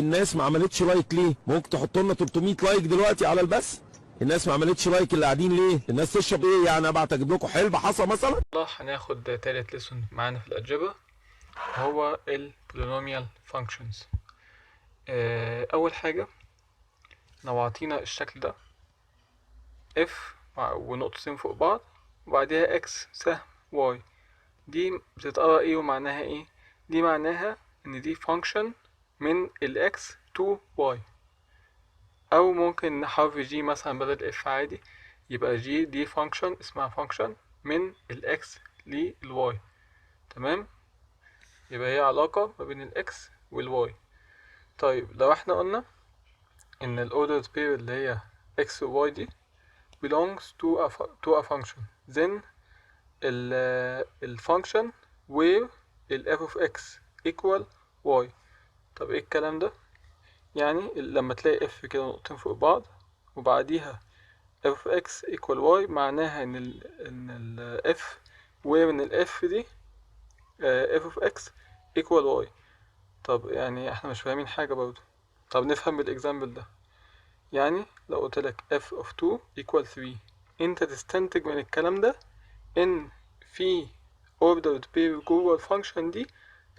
الناس ما عملتش لايك ليه؟ ممكن تحط لنا 300 لايك دلوقتي على البث. الناس ما عملتش لايك اللي قاعدين ليه؟ الناس تشرب ايه يعني؟ ابعت اجيب لكم حلبة حصى مثلا؟ هناخد تالت ليسون معانا في الالجبرا، هو البولينوميال فانكشنز. اول حاجه لو عطينا الشكل ده f ونقطتين فوق بعض وبعدها x سهم y، دي بتتقرا ايه ومعناها ايه؟ دي معناها ان دي فانكشن من ال x to y، او ممكن حرف g مثلا بدل f عادي، يبقى g دي فانكشن اسمها فانكشن من ال x لل y. تمام، يبقى هي علاقة ما بين ال x وال y. طيب لو احنا قلنا ان ال ordered pair اللي هي x و y دي belongs to a function, then ال function where ال f of x equal y. طب ايه الكلام ده؟ يعني لما تلاقي f كده نقطتين فوق بعض وبعديها f of x equal y، معناها ان ال f where ان ال f دي f of x equal y. طب يعني احنا مش فاهمين حاجة برضه. طب نفهم بالاكزامبل ده. يعني لو قلت لك f of 2 equal 3، انت تستنتج من الكلام ده ان في ordered pair جوه الفانكشن دي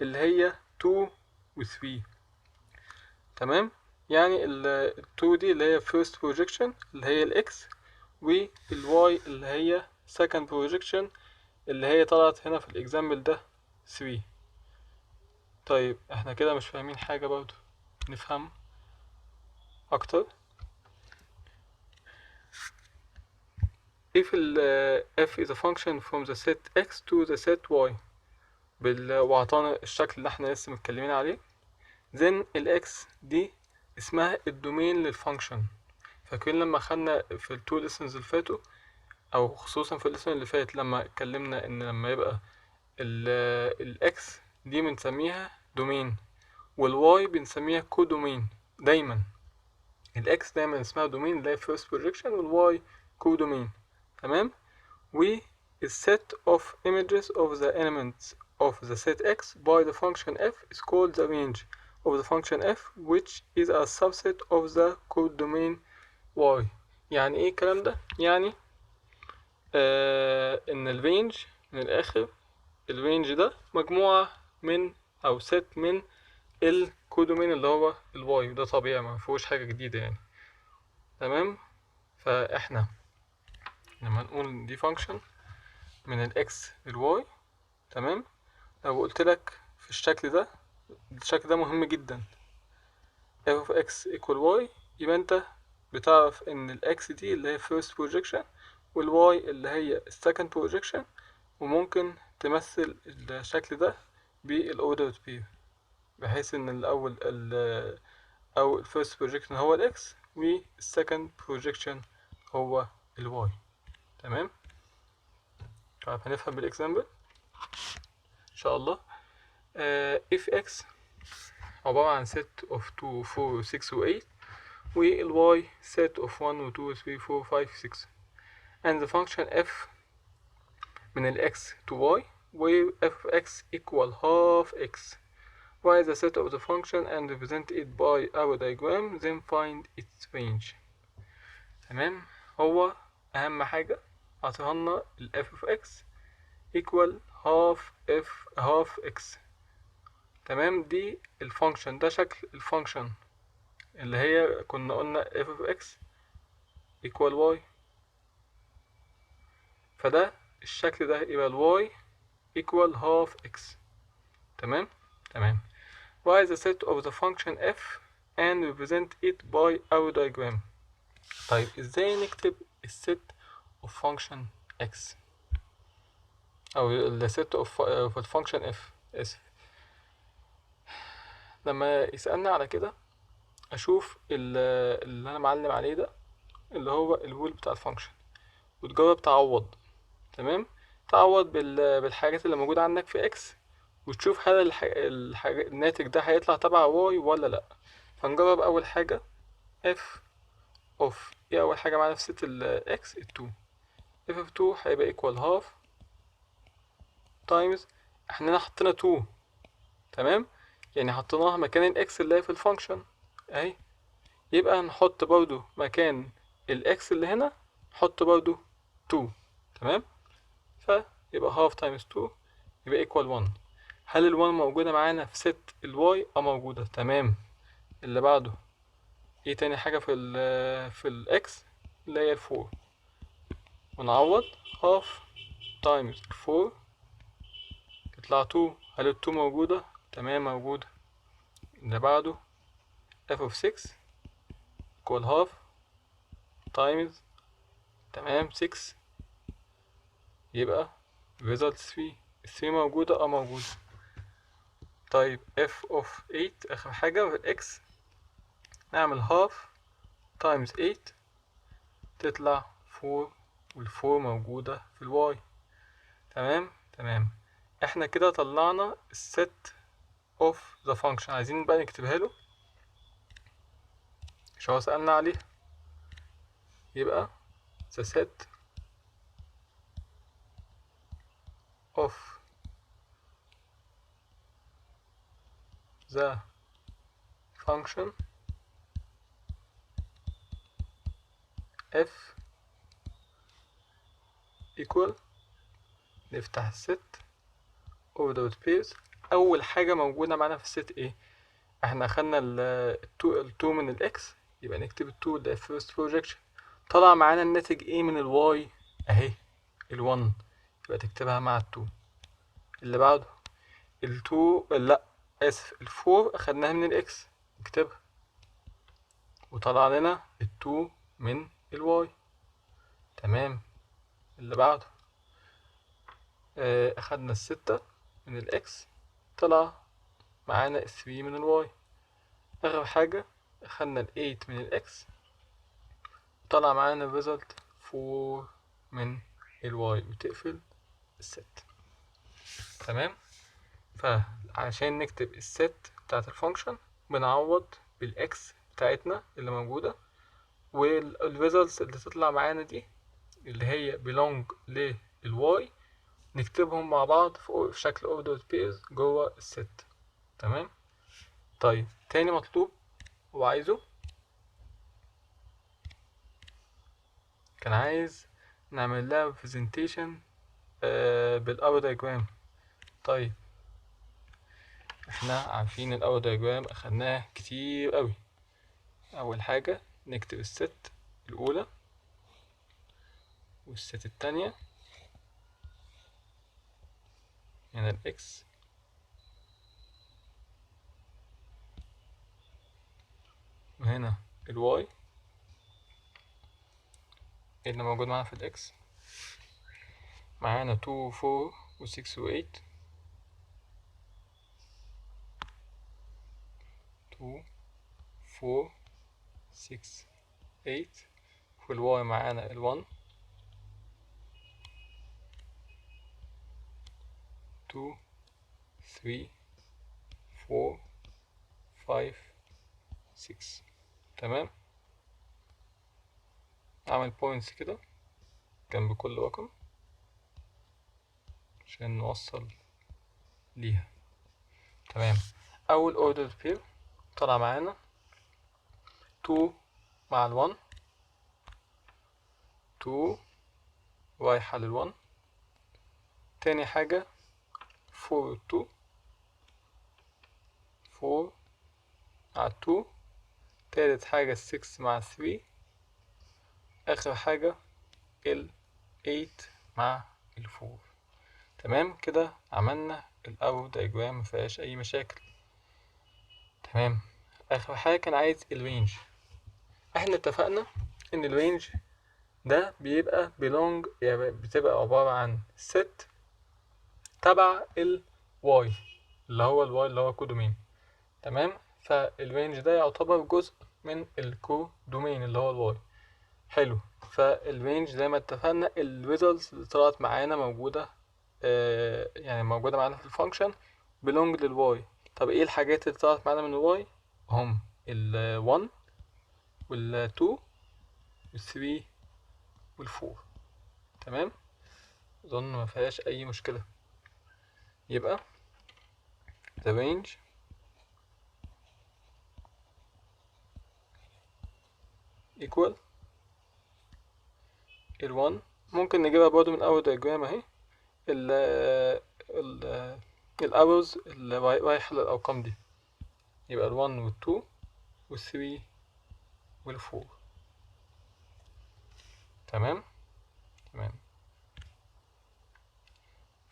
اللي هي 2 و 3. تمام، يعني ال 2 دي اللي هي first projection اللي هي ال x، وال y اللي هي second projection اللي هي طلعت هنا في الاكزامبل ده 3. طيب احنا كده مش فاهمين حاجة برضه، نفهم اكتر. if f is a function from the set x to the set y وعطانا الشكل اللي احنا لسه متكلمين عليه، then ال x دي اسمها الدومين للفانكشن. فاكرين لما خدنا في التو ليسنز اللي فاتوا، او خصوصا في الليسن اللي فات لما اتكلمنا ان لما يبقى ال x دي بنسميها دومين والواي بنسميها كو دومين. دايما ال x دايما اسمها دومين اللي هي first projection والواي كو دومين. تمام، و set of images of the elements of the set x by the function f is called the range of the function f, which is a subset of the codomain y. يعني ايه الكلام ده؟ يعني ان الرينج من الاخر، الرينج ده مجموعة من او set من الكودومين اللي هو الواي، وده طبيعي ما فيهوش حاجة جديدة يعني. تمام، فاحنا لما نقول دي فانكشن من الاكس للواي، تمام، لو قلت لك في الشكل ده، الشكل ده مهم جدا، f of x equal y، يبقى انت بتعرف ان الاكس دي اللي هي first projection والواي اللي هي second projection، وممكن تمثل الشكل ده بالordered pair بحيث ان الاول او ال first projection هو الاكس والsecond projection هو الواي. تمام، طيب هنفهم بالاكزامبل ان شاء الله. if x عبارة عن set of 2 4 6 و 8 وال y set of 1 و 2 و 3 4 5 6 and the function f من ال x to y where f of x equal half x. Write the set of the function and represent it by our diagram, then find its range. تمام، هو أهم حاجة عطيهالنا ال f of x equal half x. تمام، دي الفانكشن، ده شكل الفانكشن اللي هي كنا قلنا f of x equal y، فده الشكل ده يبقى ال y equal half x. تمام. Write the set of the function f and represent it by our diagram. طيب ازاي نكتب الست of function x او ال set of function f؟ اسف، لما يسألنا على كده اشوف اللي انا معلم عليه ده اللي هو الرول بتاع الفانكشن، وتجرب تعوض. تمام، تعوض بالحاجات اللي موجودة عندك في x، وتشوف هل الناتج ده هيطلع تبع y ولا لا. فنجرب اول حاجة f of ايه، اول حاجة معانا في ست ال x ال 2، f of 2 هيبقى equal half times، احنا حطينا 2. تمام، يعني حطيناها مكان ال x اللي هي في الفانكشن اهي. يبقى نحط برضو مكان الاكس اللي هنا نحط برضو 2. تمام. فيبقى half times 2 يبقى equal 1. هل ال 1 موجودة معانا في ست الواي؟ موجودة. تمام. اللي بعده ايه تاني حاجة في الاكس؟ اللي هي الفور. ونعوض half times 4 تطلع 2. هل ال 2 موجودة؟ تمام موجودة. اللي بعده f of 6 equal half times تمام 6 يبقى result 3. 3 موجودة موجودة. طيب f of 8 آخر حاجة في الإكس نعمل half times 8 تطلع 4 والفور موجودة في الواي. تمام تمام. احنا كده طلعنا الست of the function. عايزين بقى نكتبها له مش هو سألنا عليه. يبقى the set of the function f equal نفتح الست of the pairs. أول حاجة موجودة معانا في الست ايه؟ احنا أخدنا التو من الإكس، يبقى نكتب التو ده first projection. طلع معانا الناتج ايه من الواي؟ اهي ال1 يبقى تكتبها مع التو. اللي بعده التو لا اسف الفور أخدناها من الإكس نكتبها، وطلع لنا التو من الواي. تمام. اللي بعده أخدنا الستة من الإكس طلع معانا الثري من الواي. آخر حاجة أخدنا الإيت من الإكس طلع معانا الريزلت 4 من الواي وتقفل الست. تمام. فعشان نكتب الست بتاعت الفانكشن بنعوض بالإكس بتاعتنا اللي موجودة، والريزلتس اللي تطلع معانا دي اللي هي belong للواي نكتبهم مع بعض في شكل ordered pairs جوه الست. تمام. طيب تاني مطلوب هو عايزه كان عايز نعمل لها presentation بالأرو دايجرام. طيب احنا عارفين الأرو دايجرام أخدناه كتير أوي. أول حاجة نكتب الست الأولى والست التانية، هنا الإكس وهنا الواي. ايه اللي موجود معانا في الإكس؟ معانا 2 و 4 و 6 و 8. 2 4 6 8. في الواي معانا ال1 2 3 4 5 6. تمام. اعمل بوينتس كده جنب كل رقم عشان نوصل ليها. تمام. اول اوردر بير طلع معانا 2 مع ال1 2 رايحة لل1. تاني حاجة 4 2 4 مع 2. تالت حاجة 6 مع 3. آخر حاجة ال 8 مع ال 4. تمام كده عملنا الأرو دايجرام مفيهاش أي مشاكل. تمام. آخر حاجة كان عايز الرينج. احنا اتفقنا إن الرينج ده بيبقى belong يعني بتبقى عبارة عن set تبع ال y اللي هو ال y اللي هو كودومين. تمام. فالرينج ده يعتبر جزء من الكودومين اللي هو ال y. حلو. فالرينج زي ما اتفقنا الريزلتس اللي طلعت معانا موجودة يعني موجودة معانا في الفانكشن belong لل y. طب ايه الحاجات اللي طلعت معانا من ال y؟ هم ال 1 وال 2 وال 3 وال 4. تمام. اظن ما فيهاش اي مشكلة. يبقى the range equal ال1. ممكن نجيبها برضو من أول diagram اهي، ال arrows اللي رايحة للأرقام دي، يبقى ال1 وال2 وال3 وال4. تمام.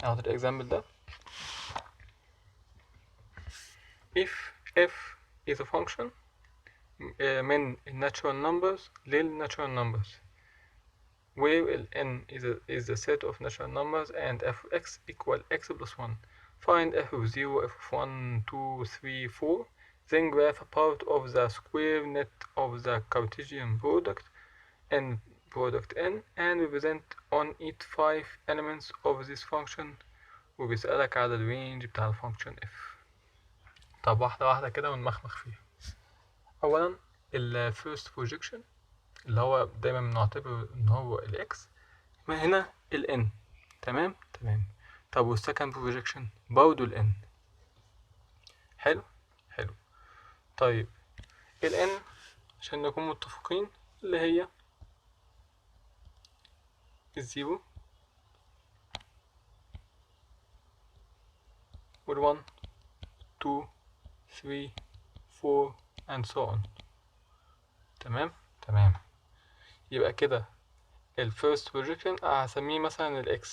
ناخد الإكزامبل ده. if f is a function من natural numbers natural numbers where n is the set of natural numbers and f of x equal x plus 1, find f of 0, f of 1, 2, 3, 4, then graph a part of the square net of the Cartesian product n and represent on it 5 elements of this function، وبيسألك على الرينج بتاع الفانكشن f. طب واحدة واحدة كده ونمخمخ فيها. أولا ال first projection اللي هو دايما بنعتبره إن هو ال x، ما هنا ال n. تمام. طب وال second projection برضه ال n. حلو. طيب ال n عشان نكون متفقين اللي هي الزيرو وال1 2 3 4 and so on. تمام. يبقى كده ال first projection هسميه مثلا ال x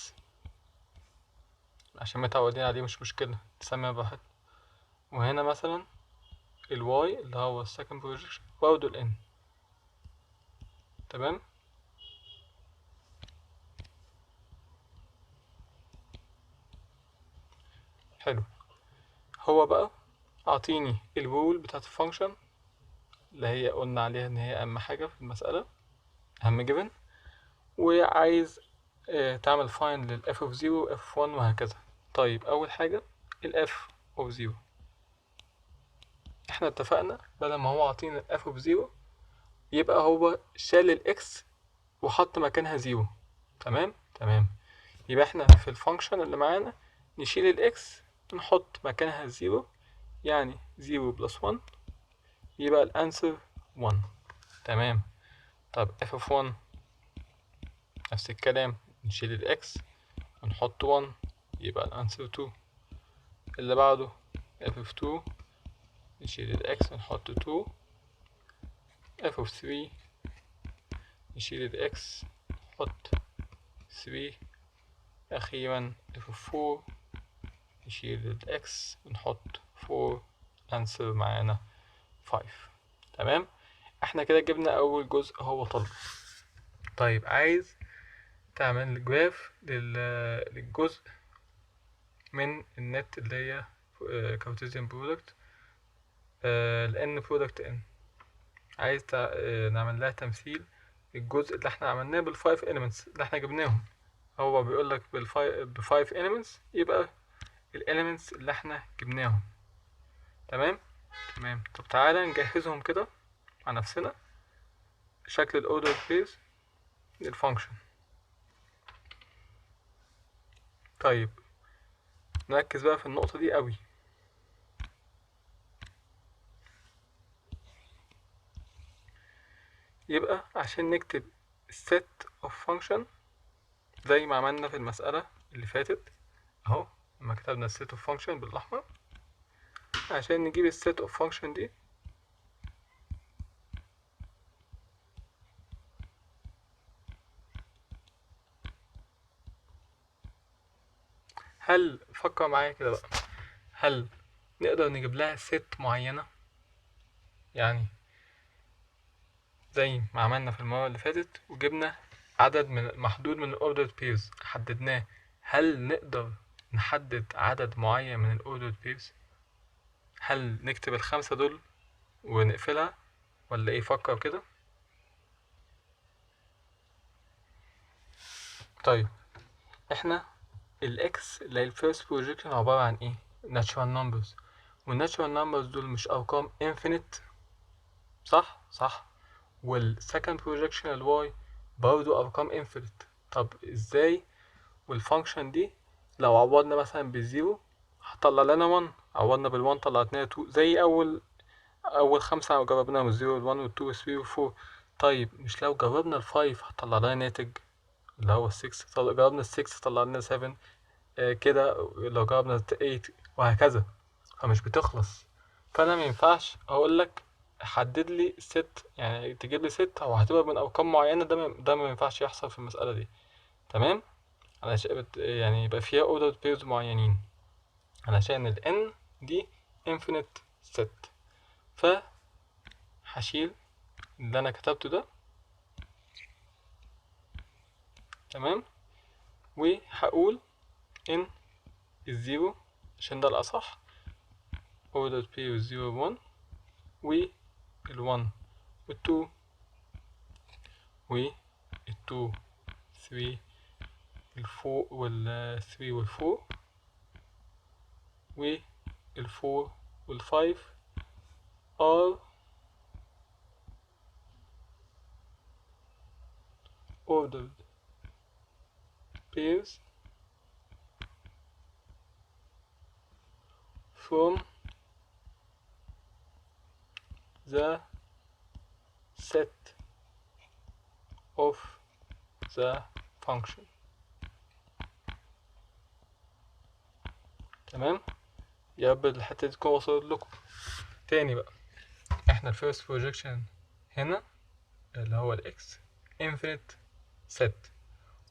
عشان متعودين عليه، مش مشكلة نسميها براحتنا. وهنا مثلا ال y اللي هو ال second projection برضه ال n. تمام. حلو. هو بقى اعطيني الرول بتاعت الفانكشن اللي هي قلنا عليها ان هي اهم حاجة في المسألة، اهم جيفن، وعايز تعمل find لل f of 0 f of 1 وهكذا. طيب اول حاجة ال f of 0، احنا اتفقنا بدل ما هو عاطينا ال f of 0 يبقى هو شال ال x وحط مكانها 0. تمام. يبقى احنا في الفانكشن اللي معانا نشيل ال x نحط مكانها 0، يعني 0 plus 1 يبقى الانسر 1. تمام. طب f of 1 نفس الكلام، نشيل ال x ونحط 1 يبقى الانسر 2. اللي بعده f of 2 نشيل ال x ونحط 2. f of 3 نشيل ال x نحط 3. أخيرا f of 4 نشيل ال x ونحط 4. answer معانا 5. تمام. احنا كده جبنا أول جزء هو طلب. طيب عايز تعمل جراف للجزء من النت اللي هي Cartesian product ال n product n. عايز نعمل لها تمثيل الجزء اللي احنا عملناه بالفايف elements اللي احنا جبناهم. هو بيقولك بفايف elements يبقى الاليمنتس اللي احنا جبناهم. تمام. طب تعالى نجهزهم كده مع نفسنا شكل الاوردر سبيس للفانكشن. طيب نركز بقى في النقطة دي قوي. يبقى عشان نكتب set of function زي ما عملنا في المسألة اللي فاتت اهو، لما كتبنا set of function بالاحمر، عشان نجيب الset of function دي هل فكر معايا كده بقى، هل نقدر نجيب لها set معينة؟ يعني زي ما عملنا في المرة اللي فاتت وجبنا عدد محدود من الاوردر بيرز حددناه، هل نقدر نحدد عدد معين من الاوردر بيرز؟ هل نكتب ال5 دول ونقفلها ولا ايه؟ فكر كده. طيب احنا الاكس اللي هي الفيرست بروجيكشن عبارة عن ايه؟ natural numbers، والناتشورال نمبرز دول مش ارقام infinite، صح. والسكند بروجيكشن الواي برضو ارقام infinite. طب ازاي؟ والفانكشن دي لو عوضنا مثلا بالزيرو هتطلع لنا 1، عوضنا بال1 طلعت لنا 2، زي اول 5 جربناهم، 0 1 2 3 4. طيب مش لو جربنا ال 5 هتطلع لنا ناتج اللي هو ال 6، جربنا ال 6 طلع لنا 7 كده، لو جربنا 8 وهكذا، فمش بتخلص. فانا ما ينفعش اقول لك حدد لي ست، يعني تجيب لي ست او هتبقى من ارقام معينه، ده ما ينفعش يحصل في المساله دي. تمام، علشان يعني يبقى فيها ordered pairs معينين، علشان ال n دي infinite set. فهشيل اللي انا كتبته ده، تمام، وهقول ان الزيرو عشان ده الاصح ordered pairs 0 1 وال 1 وال 2 وال 2 3 الفور وال 3 وال 4 وال 4 وال 5 are ordered pairs from the set of the function. تمام، يا رب الحتة دي تكون وصلت لكم. تاني بقى، احنا الفيرست بروجيكشن هنا اللي هو الاكس infinite set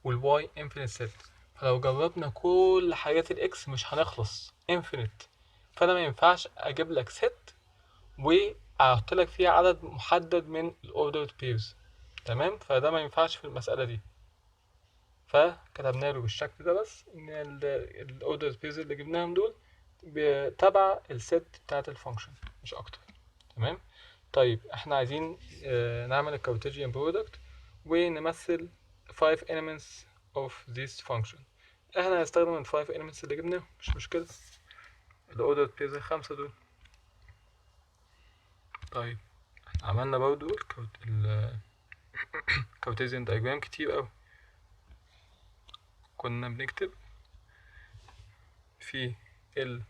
والواي infinite set، فلو جربنا كل حاجات الاكس مش هنخلص infinite، فانا ما ينفعش اجيب لك set واحط لك فيها عدد محدد من الاوردرد بيرز. تمام، فده ما ينفعش في المسألة دي، فكتبنا له بالشكل ده بس ان الاوردرد بيرز اللي جبناهم دول تبع الست بتاعت الفانكشن مش اكتر. تمام، طيب احنا عايزين نعمل الكارتيزيان برودكت ونمثل 5 elements of this function. احنا هنستخدم ال 5 elements اللي جبناهم، مش مشكلة، الاوردرد بيرز الخمسة دول. طيب احنا عملنا برضو الكارتيزيان دايجرام كتير اوي. كنا بنكتب في ال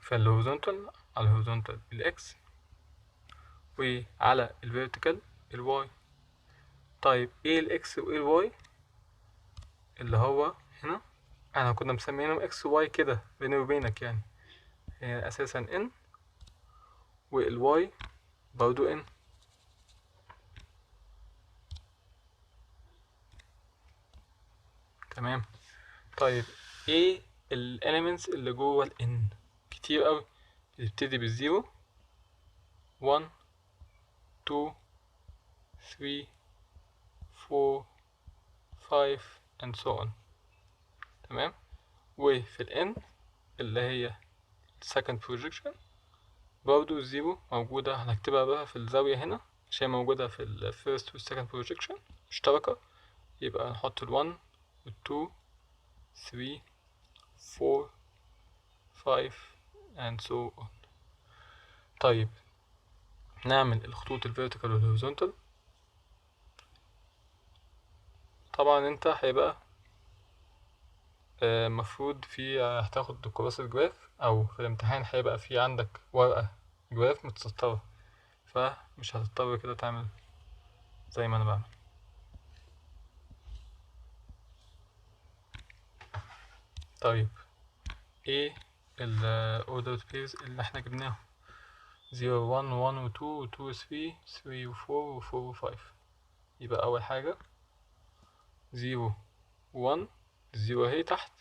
في الهوريزونتال، على الهوريزونتال الاكس وعلى الفيرتيكال الواي. طيب ايه الاكس وايه الواي اللي هو هنا؟ انا كنا مسمينهم اكس وواي كده بيني وبينك، يعني هي اساسا ان والواي برضو ان. تمام، طيب ايه الاليمنتس اللي جوه الان؟ كتير قوي، بتبتدي بالزيرو 1 2 3 4 5 and so on. تمام، وفي ال n اللي هي second projection برضو الزيرو موجودة، هنكتبها بقى في الزاوية هنا عشان موجودة في ال first وال second projection مشتركة، يبقى نحط ال 1 وال 2 3 4 5 and so on. طيب نعمل الخطوط ال vertical وال horizontal. طبعا انت هيبقى مفروض في هتاخد كراسة جراف او في الامتحان هيبقى في عندك ورقة جراف متسطرة، فمش هتضطر كده تعمل زي ما انا بعمل. طيب ايه ال ordered pairs اللي احنا جبناهم؟ 0 1 1 و 2 و 2 و 3 3 و 4 و 4 و 5. يبقى اول حاجة 0 1، الزيرو اهي تحت،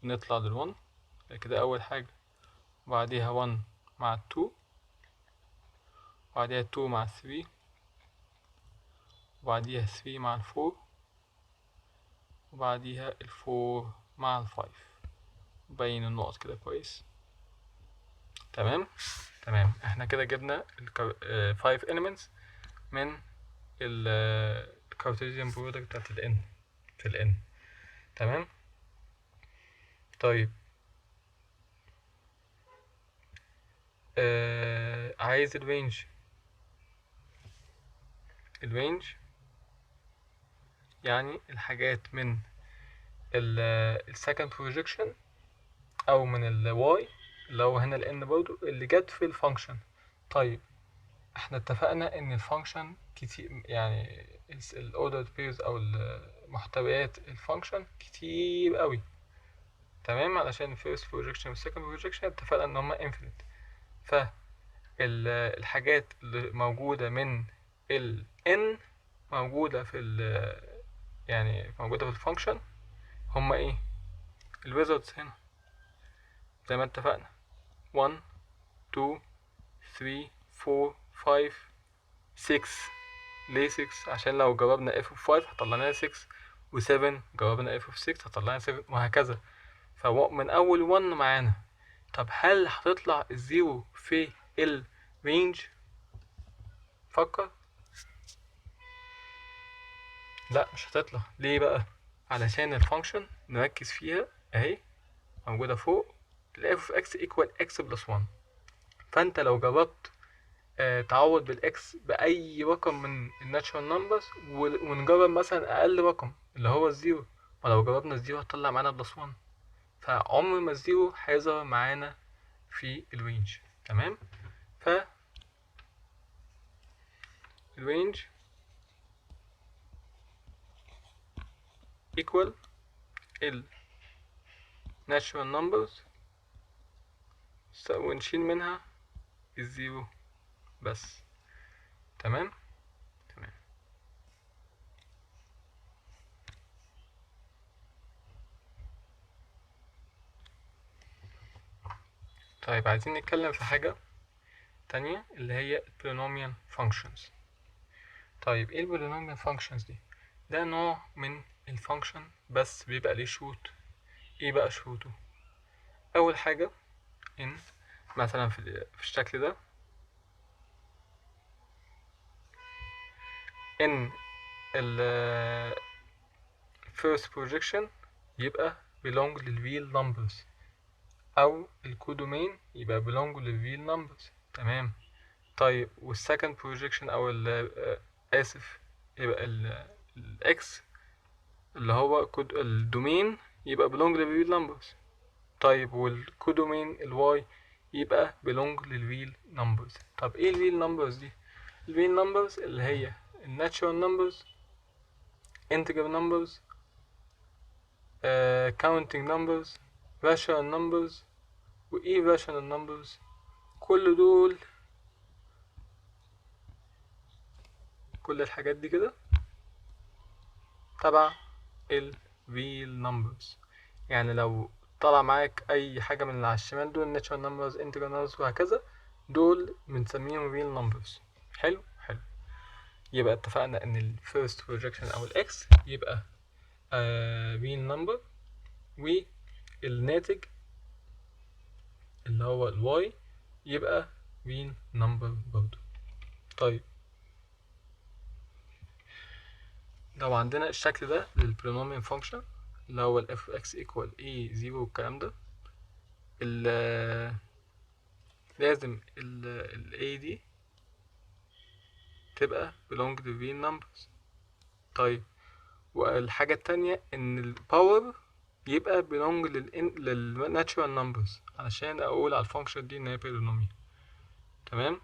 نطلع لل 1 كده اول حاجة، وبعديها 1 مع 2، وبعديها 2 مع 3، وبعديها 3 مع 4، وبعديها 4 مع 5. بين النقط كده كويس. تمام، تمام، احنا كده جبنا ال 5 elements من ال Cartesian product بتاعت ال n في ال n. تمام، طيب عايز الرينج. الرينج يعني الحاجات من ال second projection او من ال y اللي هو هنا ال n برضو اللي جت في الفانكشن. طيب احنا اتفقنا ان الفانكشن كتير، يعني الاوردر بيرز او محتويات الفانكشن كتير قوي، تمام، علشان first projection و second projection اتفقنا ان هما infinite. فالحاجات اللي موجودة من ال n موجودة في يعني موجودة في الفانكشن هما ايه؟ الويزردز هنا زي ما اتفقنا 1 2 3 4 5 6. ليه 6؟ عشان لو جربنا f of 5 هطلع لنا 6، و7 جربنا f of 6 هطلع لنا 7، وهكذا. فمن اول 1 معانا. طب هل هتطلع الزيرو في الرينج؟ فكر. لا مش هتطلع. ليه بقى؟ علشان الفانكشن نركز فيها اهي موجودة فوق ال f of x equal x plus 1. فانت لو جربت تعوض بالاكس باي رقم من الناتشورال نمبرز، ونجرب مثلا اقل رقم اللي هو الزيرو، ولو جربنا الزيرو هتطلع معانا بلس 1. فعمر ما الزيرو هيظهر معانا في الرينج، تمام. ف الرينج equal ال natural numbers ونشيل منها الزيرو بس، تمام. تمام. طيب عايزين نتكلم في حاجة تانية اللي هي polynomial functions. طيب ايه البولينوميال functions دي؟ ده نوع من الفانكشن بس بيبقى ليه شروط. ايه بقى شروطه؟ اول حاجة ان مثلا في الشكل ده ان ال first projection يبقى belong للreal numbers، او الكودومين يبقى belong للreal numbers، تمام. طيب والsecond projection او اسف يبقى الاكس اللي هو الدومين يبقى belong للreal numbers. طيب والكودومين الواي يبقى belong للreal numbers. طب ايه الreal numbers دي؟ الreal numbers اللي هي natural numbers، integer numbers، counting numbers، rational numbers، و irrational numbers. كل دول، كل الحاجات دي كده تبع ال real numbers. يعني لو طلع معاك اي حاجة من اللي على الشمال دول natural numbers integer numbers وهكذا، دول بنسميهم real numbers. حلو حلو. يبقى اتفقنا ان ال first projection او ال x يبقى real number، والناتج اللي هو ال y يبقى real number برضو. طيب لو عندنا الشكل ده للبولينوميال فانكشن اللي هو ال f(x) equal a0 والكلام ده، لازم ال a دي تبقى belong to real numbers. طيب والحاجة التانية ان الباور يبقى belong لل natural numbers علشان اقول على الفانكشن دي ان هي بولينوميال، تمام.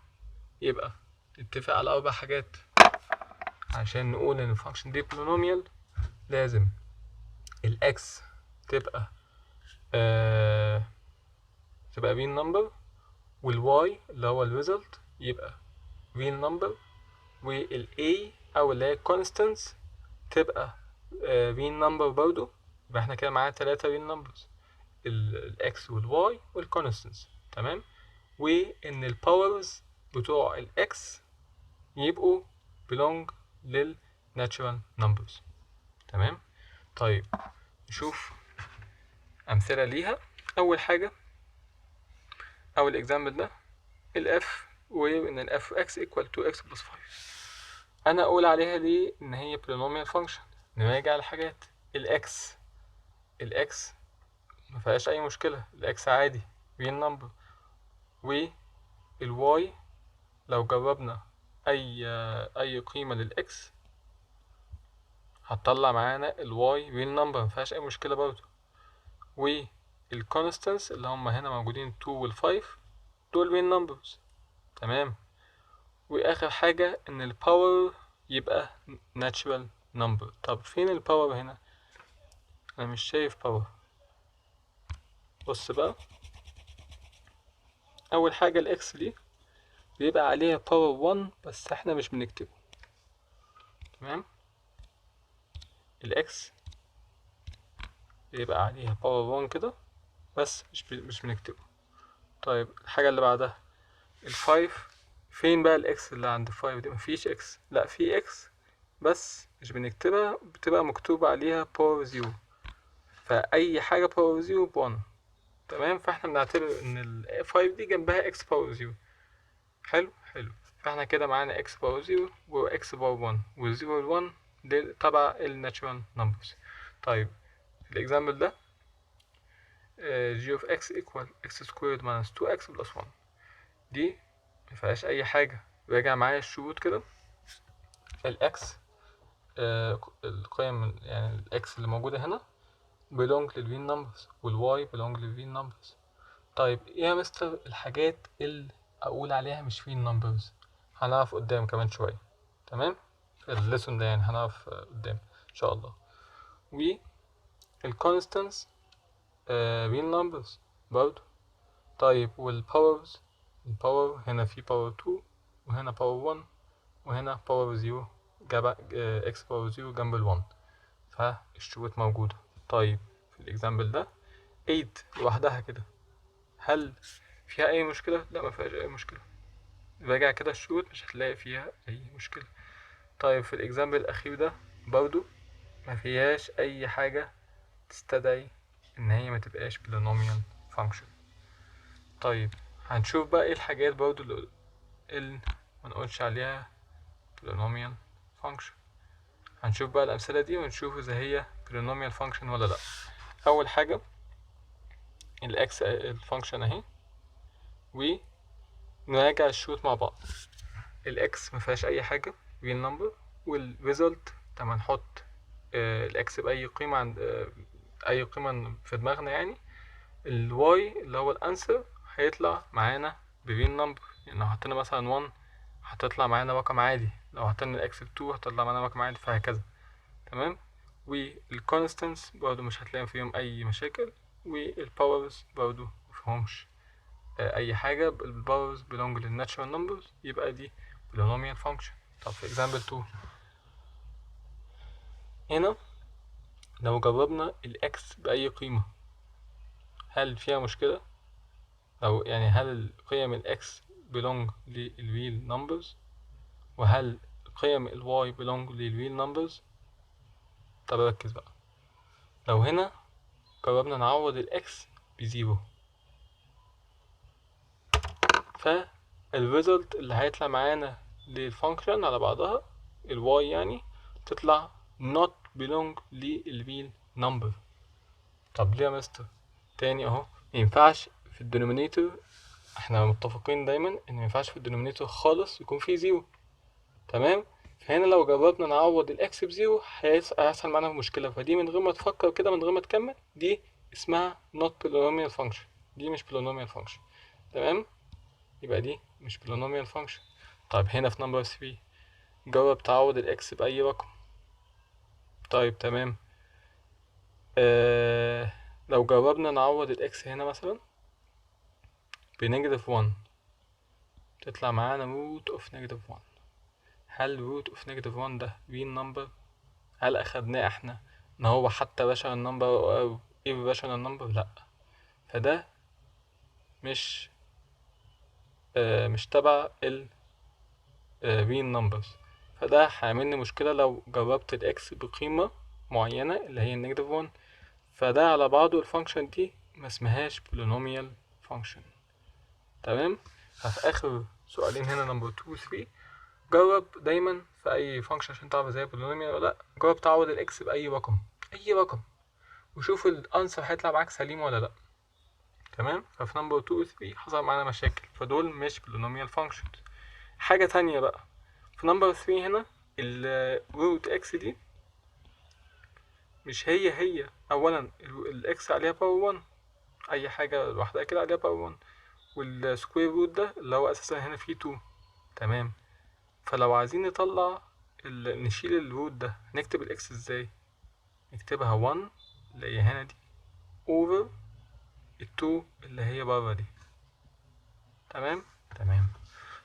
يبقى نتفق على 4 حاجات عشان نقول ان الفانكشن دي بولينوميال. لازم الاكس تبقى تبقى real number، والواي اللي هو الريزلت يبقى real number، والاي او اللي هي constants تبقى real number برضو. يبقى احنا كده معانا 3 real numbers، الاكس والواي والconstants، تمام. وان الباورز بتوع الاكس يبقوا belong لل natural numbers، تمام. طيب نشوف امثله ليها. اول حاجه اول example ده الاف، وان الاف اكس equal to x plus 5. انا اقول عليها ليه ان هي polynomial function؟ نراجع الحاجات. الاكس ما فيهاش اي مشكله، الاكس عادي real number. والواي لو جربنا اي قيمه للاكس هتطلع معانا الواي real number، ما فيهاش اي مشكله برضو. الكونستانس اللي هم هنا موجودين 2 وال 5 دول بين نمبرز. تمام. واخر حاجة ان الباور يبقى natural number. طب فين الباور هنا؟ انا مش شايف باور. بص بقى، اول حاجة الاكس دي بيبقى عليها باور 1 بس احنا مش بنكتبه. تمام. الاكس بيبقى عليها باور 1 كده بس مش بنكتبه. طيب الحاجة اللي بعدها الفايف، فين بقى الاكس اللي عند الفايف دي؟ مفيش اكس. لا في اكس بس مش بنكتبها، بتبقى مكتوب عليها باور 0. فأي حاجة باور 0 ب1. تمام. فاحنا بنعتبر ان ال 5 دي جنبها اكس باور 0. حلو حلو. فاحنا كده معانا اكس باور 0 واكس باور 1 و0 وال1 دي تبع الناتشورال نمبرز. طيب الاكزامبل ده g of x equal x squared minus 2x plus 1. دي مفيهاش اي حاجة. راجع معايا الشروط كده. الاكس القيم يعني الاكس اللي موجودة هنا belong للفين نمبرز والواي belong للفين نمبرز. طيب ايه يا مستر الحاجات اللي اقول عليها مش فين نمبرز؟ هنعرف قدام كمان شوية. تمام. في الليسون ده يعني هنعرف قدام ان شاء الله. والكونستانس فين نمبرز برضو. طيب والباورز، الباور هنا في باور 2 وهنا باور 1 وهنا باور 0 جنب اكس باور 0 جنب ال 1. فالشروط موجودة. طيب في الاكزامبل ده 8 لوحدها كده هل فيها اي مشكلة؟ لا ما فيهاش اي مشكلة. راجع كده الشروط مش هتلاقي فيها اي مشكلة. طيب في الاكزامبل الاخير ده برضو ما فيهاش اي حاجة تستدعي ان هي ما تبقاش بولينوميال فانكشن. طيب هنشوف بقى ايه الحاجات برضو اللي ما نقولش عليها بولينوميال فانكشن. هنشوف بقى الامثله دي ونشوف اذا هي بولينوميال فانكشن ولا لا. اول حاجه الاكس الفانكشن اهي ونراجع الشروط مع بعض. الاكس ما فيهاش اي حاجه ريل نمبر، والريزلت لما نحط الاكس باي قيمه عند اي قيمه في دماغنا يعني الواي اللي هو الانسر هيطلع معانا بريل نمبر. يعني لو حطينا مثلا 1 هتطلع معانا رقم عادي، لو حطينا الاكس ب2 هتطلع معانا رقم عادي، فهكذا. تمام. والكونستانس برضو مش هتلاقي فيهم اي مشاكل، والباورز برضو مفيهمش اي حاجة. الباورز belong للناتشورال نمبرز يبقى دي polynomial function. طب في example 2 هنا لو جربنا الاكس بأي قيمة هل فيها مشكلة؟ أو يعني هل القيم الاكس belong للريل نمبرز وهل قيم الواي belong للريل نمبرز؟ طب ركز بقى. لو هنا جربنا نعوض الاكس بزيرو فالريزلت اللي هيطلع معانا للفانكشن على بعضها الواي يعني تطلع not belong للريل نمبر. طب ليه يا مستر؟ تاني اهو مينفعش في الدينومينيتور، احنا متفقين دايما ان مينفعش في الدينومينيتور خالص يكون فيه زيرو. تمام. فهنا لو جربنا نعوض الاكس بزيرو هيحصل معانا مشكلة. فدي من غير ما تفكر كده من غير ما تكمل دي اسمها not polynomial function. دي مش polynomial function. تمام. يبقى دي مش polynomial function. طيب هنا في number 3 جرب تعوض الاكس بأي رقم. طيب تمام. لو جربنا نعوض الاكس هنا مثلا بنيجاتيف 1 تطلع معانا root of negative 1. هل root of negative 1 ده real number؟ هل أخدناه احنا ان هو حتى rational number أو irrational number؟ لأ. فده مش تبع ال real numbers. فده هيعملني مشكلة لو جربت الاكس بقيمة معينة اللي هي النيجاتيف 1. فده على بعضه الفانكشن دي ما اسمهاش polynomial function. تمام. ففي اخر سؤالين هنا نمبر 2 و 3 جرب دايما في اي فانكشن عشان تعرف ازاي polynomial ولا لا جرب تعوض الاكس باي رقم، اي رقم، وشوف الانسر هيطلع معاك سليم ولا لا. تمام. ففي نمبر 2 و 3 حصل معانا مشاكل فدول مش polynomial functions. حاجة تانية بقى في نمبر 3 هنا الروت اكس دي مش هي اولا الاكس عليها باور 1 اي حاجة لوحدها كده عليها باور 1. والسكوير روت ده اللي هو اساسا هنا فيه 2. تمام. فلو عايزين نطلع نشيل الروت ده نكتب الاكس ازاي؟ نكتبها 1 اللي هي هنا دي over ال2 اللي هي بره دي. تمام. تمام.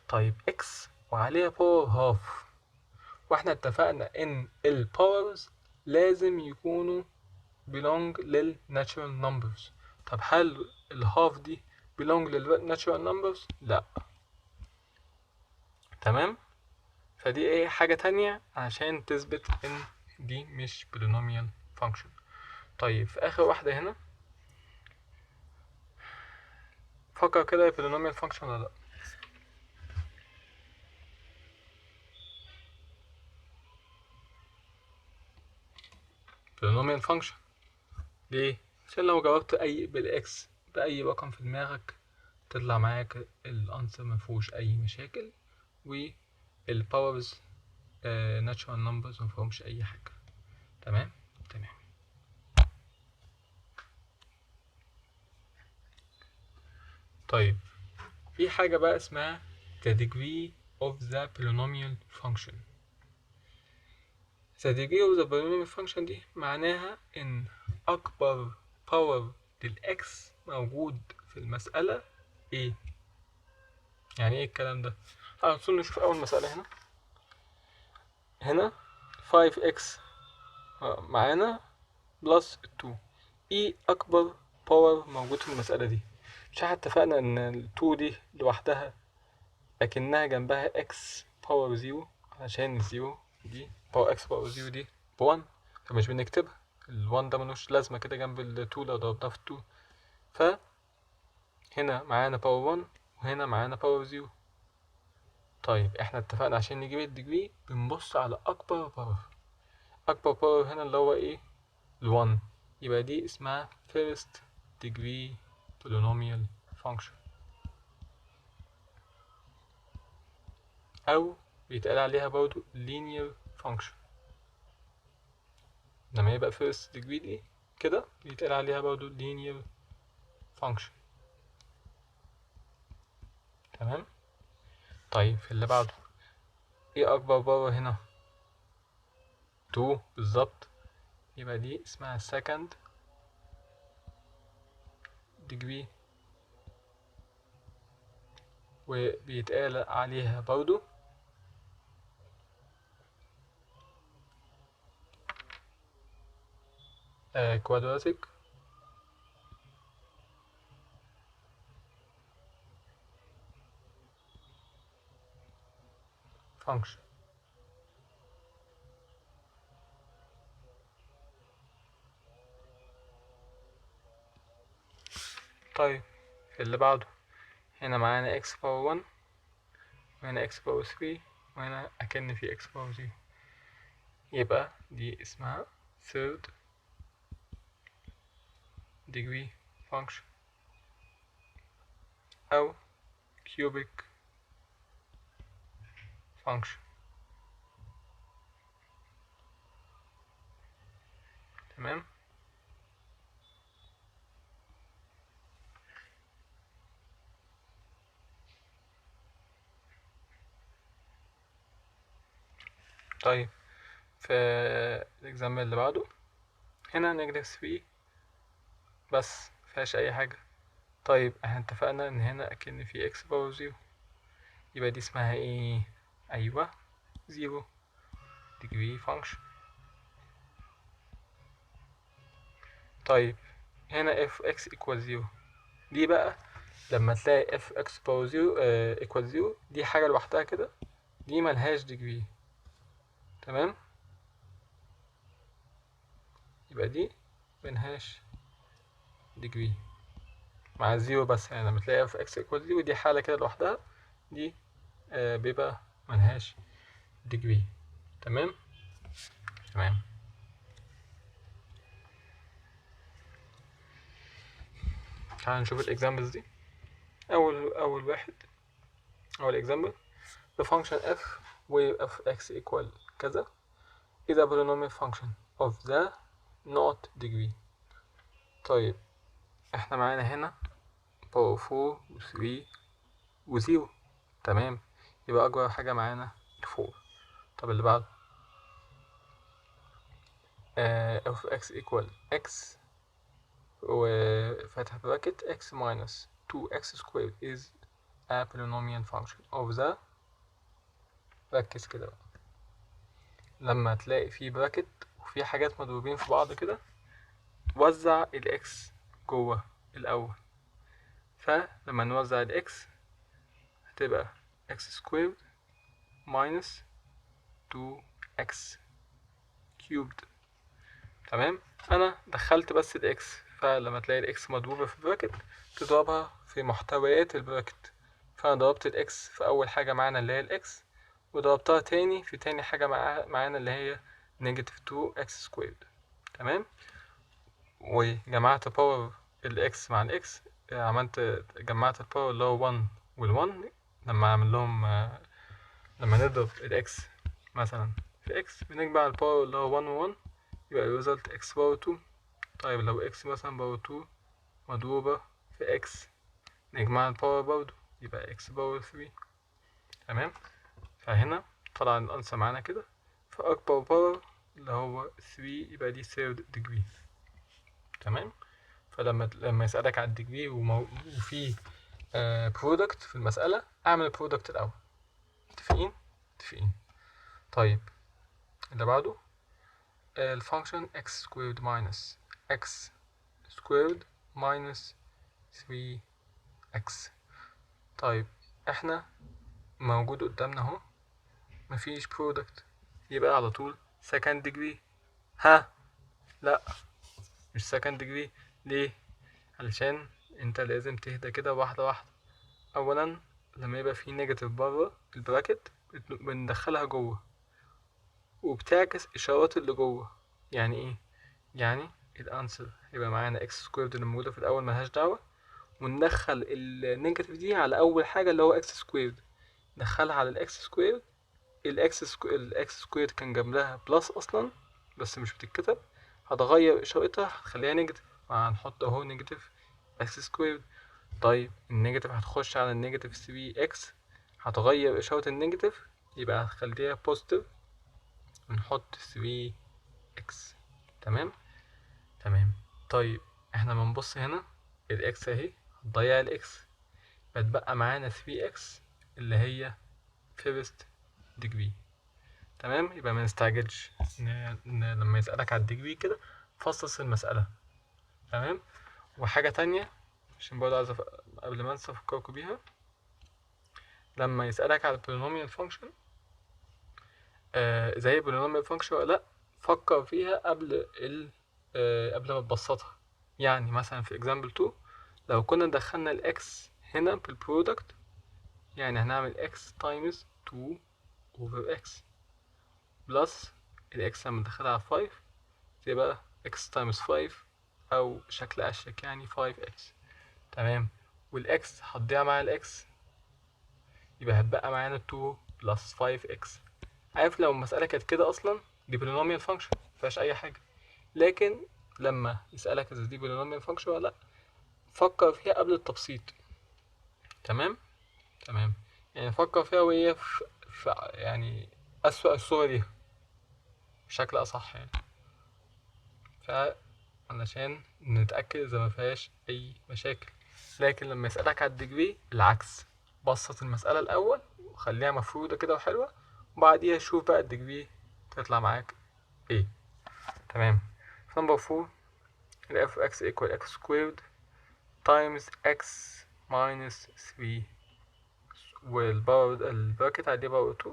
طيب اكس وعليها باور هاف، واحنا اتفقنا ان الباورز لازم يكونوا belong لل natural numbers. طب هل الهاف دي belong لل natural numbers؟ لا. تمام. فدي ايه حاجة تانية عشان تثبت ان دي مش polynomial function. طيب في اخر واحدة هنا فكر كده هي polynomial function ولا لا؟ polynomial function. ليه؟ عشان لو جاوبت اي بالاكس باي رقم في دماغك تطلع معاك الانسر مفيهوش اي مشاكل، والباورز natural numbers مفيهمش اي حاجة. تمام. تمام. طيب في حاجة بقى اسمها the degree of the polynomial function. the degree of the polynomial function دي معناها ان اكبر باور للاكس موجود في المسألة ايه؟ يعني ايه الكلام ده؟ على طول نشوف اول مسألة هنا. هنا 5x معانا بلس 2. ايه اكبر باور موجود في المسألة دي؟ مش احنا اتفقنا ان ال 2 دي لوحدها لكنها جنبها x باور 0 عشان الزيرو دي باور x باور 0 دي ب1، فمش بنكتبها. ال1 ده ملوش لازمة كده جنب ال2 لو ضربناه في 2. فهنا معانا باور 1 وهنا معانا باور 0. طيب احنا اتفقنا عشان نجيب الديجري بنبص على اكبر باور. اكبر باور هنا اللي هو ايه؟ ال1. يبقى دي اسمها first degree polynomial function، او بيتقال عليها برضو linear function. لما يبقى first degree دي كده بيتقال عليها برضو linear function. تمام. طيب في اللي بعده ايه اكبر باور هنا؟ 2 بالظبط. يبقى دي اسمها second degree، وبيتقال عليها برضو quadratic function. طيب في اللي بعده هنا معانا x باور 1 وهنا x باور 3 وهنا أكن في x باور 0. يبقى دي اسمها third degree function أو cubic function. تمام. طيب في الإكزامبل اللي بعده هنا نيجاتيف 3 بس مفيهاش أي حاجة. طيب احنا اتفقنا إن هنا أكن في x باور 0، يبقى دي اسمها ايه؟ أيوه 0 degree function. طيب هنا fx equal 0 دي بقى لما تلاقي fx باور 0 equal 0 دي حاجة لوحدها كده، دي ملهاش degree. تمام. يبقى دي ملهاش degree مع الزيرو بس. يعني لما تلاقي fx equal 0 دي حالة كده لوحدها، دي بيبقى ملهاش degree. تمام. تمام. تعال نشوف الاكزامبلز دي. اول واحد اول example the function f where fx equal كذا is a polynomial function of the not degree. طيب احنا معانا هنا باور 4 و 3 و 0. تمام، يبقى اكبر حاجة معانا 4. طب اللي بعده of x equal x وفتح براكت x minus 2x squared is a polynomial function of the. ركز كده بقى، لما تلاقي في براكت وفي حاجات مضروبين في بعض كده وزع الاكس جوه الاول. فلما نوزع الاكس هتبقى x squared minus 2x cubed. تمام، انا دخلت بس الاكس، فلما تلاقي الاكس مضروبة في براكت تضربها في محتويات البراكت. فانا ضربت الاكس في اول حاجة معانا اللي هي الاكس، وضربتها تاني في تاني حاجة معانا اللي هي نيجاتيف 2x سكويرد. تمام، وجمعت باور الاكس مع الاكس، جمعت الباور اللي هو 1 وال1. لما اعمل لهم لما نضرب الاكس مثلا في اكس بنجمع الباور اللي هو 1 و1، يبقى الريزلت اكس باور 2. طيب لو اكس مثلا باور 2 مضروبة في اكس نجمع الباور برضه، يبقى اكس باور 3. تمام، فهنا طلع الانسر معانا كده، فاكبر باور اللي هو 3 يبقى دي third degree. تمام، فلما يسألك على الديجري وفي برودكت في المسألة، اعمل البرودكت الاول. متفقين؟ متفقين. طيب اللي بعده الفانكشن x squared minus x squared minus 3x. طيب احنا موجود قدامنا اهو مفيش برودكت، يبقى على طول second degree. ها، لا مش second degree. ليه؟ علشان انت لازم تهدى كده واحدة واحدة. اولا لما يبقى في نيجاتيف بره البراكت بندخلها جوه وبتعكس اشارات اللي جوه. يعني ايه؟ يعني الانسر هيبقى معانا اكس سكويرد اللي موجوده في الاول ملهاش دعوه، وندخل النيجاتيف دي على اول حاجه اللي هو اكس سكويرد، ندخلها على الاكس سكويرد. الاكس سكويرد كان جنبها بلس اصلا بس مش بتتكتب، هتغير اشارتها هتخليها نيجاتيف، فهنحط اهو نيجاتيف اكس سكويرد. طيب النيجاتيف هتخش على النيجاتيف 3 اكس، هتغير اشارة النيجاتيف يبقى هتخليها بوزيتيف، ونحط 3 اكس. تمام تمام. طيب احنا بنبص هنا الاكس اهي هتضيع الاكس، بتبقى معانا 3 اكس اللي هي فيرست ديجري. تمام، يبقى ما نستعجلش لما يسألك على الديجري كده فصص المسألة. تمام، وحاجة تانية عشان برضه عايز قبل ما انسى افكركوا بيها، لما يسألك على البولينوميال فانكشن زي البولينوميال فانكشن ولا لأ، فكر فيها قبل ما تبسطها. يعني مثلا في example 2 لو كنا دخلنا الاكس هنا في البرودكت، يعني هنعمل x times 2 over x بلس الاكس لما ندخلها على 5 تبقى x times 5 او شكل اشيك يعني 5x. تمام، والاكس هتضيع مع الاكس يبقى هتبقى معانا 2 بلس 5x. عارف لو المسألة كانت كده أصلا دي بولينوميال فانكشن مفيهاش أي حاجة، لكن لما يسألك إذا دي بولينوميال فانكشن ولا لأ فكر فيها قبل التبسيط. تمام تمام، يعني فكر فيها وهي في يعني أسوأ الصور ليها بشكل أصح يعني، علشان نتأكد إذا مفيهاش أي مشاكل. لكن لما يسألك على الديجري العكس، بسط المسألة الأول وخليها مفرودة كده وحلوة، وبعديها شوف بقى الديجري تطلع معاك ايه. تمام، نمبر 4 ال f of x equal x squared times x minus 3 والباور البراكت عليه باور 2،